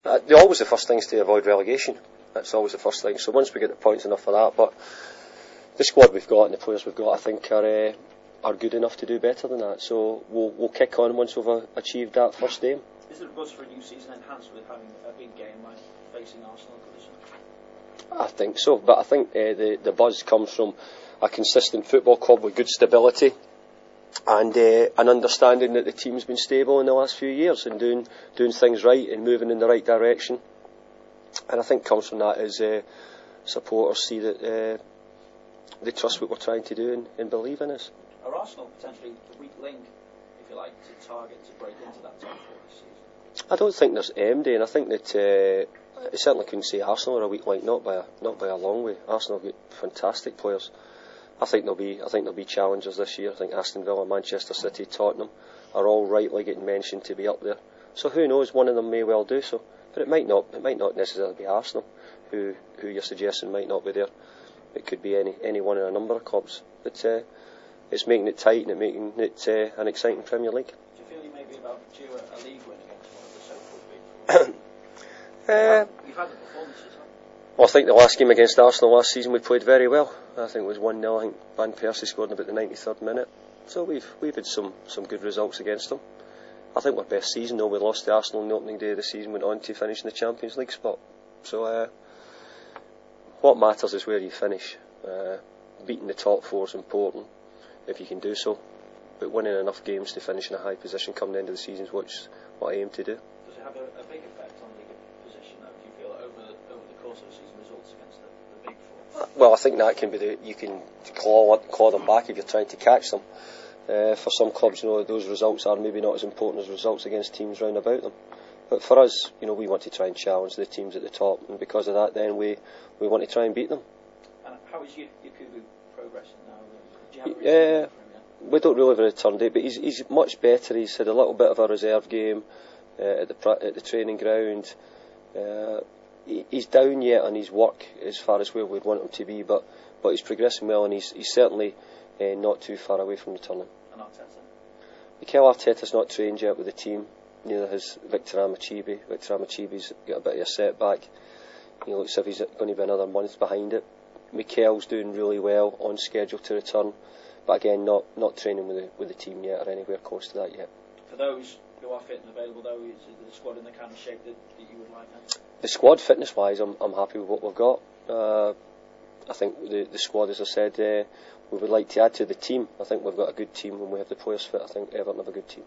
They're always the first things to avoid relegation. That's always the first thing. So once we get the points, enough for that. But the squad we've got and the players we've got, I think, are good enough to do better than that. So we'll kick on once we've achieved that first aim. Is the buzz for a new season enhanced with having a big game like facing Arsenal? I think so, but I think the buzz comes from a consistent football club with good stability and an understanding that the team's been stable in the last few years and doing things right and moving in the right direction. And I think comes from that is supporters see that they trust what we're trying to do and believe in us. Are Arsenal potentially the weak link, if you like, to target to break into that top four this season? I don't think there's MD, and I think that I certainly couldn't say Arsenal are a weak link, not by a long way. Arsenal have got fantastic players. I think there'll be challengers this year. I think Aston Villa, Manchester City, Tottenham are all rightly getting mentioned to be up there. So who knows? One of them may well do so, but it might not necessarily be Arsenal who you're suggesting might not be there. It could be any one of a number of clubs. But it's making it tight and making it an exciting Premier League. Do you feel you may be about due a league win against one of the so-called big four? You've had the performances, haven't you? Well, I think the last game against Arsenal last season we played very well. I think it was 1-0. I think Van Persie scored in about the 93rd minute. So we've had some good results against them. I think our best season though, we lost to Arsenal on the opening day of the season, went on to finish in the Champions League spot. So what matters is where you finish. Beating the top four is important if you can do so, but winning enough games to finish in a high position come the end of the season is what I aim to do. Does it have a big effect on league position though, do you feel, over the course of the season results against the big four? Well, I think that can be you can claw them back if you're trying to catch them. For some clubs, those results are maybe not as important as results against teams round about them. But for us, we want to try and challenge the teams at the top, and because of that, then we want to try and beat them. And how is Yakubu progressing now? Do you have a reason for him yet? We don't really have a return date, but he's much better. He's had a little bit of a reserve game at the training ground. He's down yet on his work as far as where we'd want him to be, but he's progressing well, and he's certainly not too far away from returning. And Arteta? Mikel Arteta's not trained yet with the team. Neither has Victor Amachibi. Victor Amachibi's got a bit of a setback. He looks as if he's going to be another month behind it. Mikel's doing really well, on schedule to return, but again not training with the team yet or anywhere close to that yet. For those who are fit and available though, is the squad in the kind of shape that you would like now? The squad fitness wise, I'm happy with what we've got. I think the squad, as I said, we would like to add to the team. I think we've got a good team when we have the players fit. I think Everton have a good team.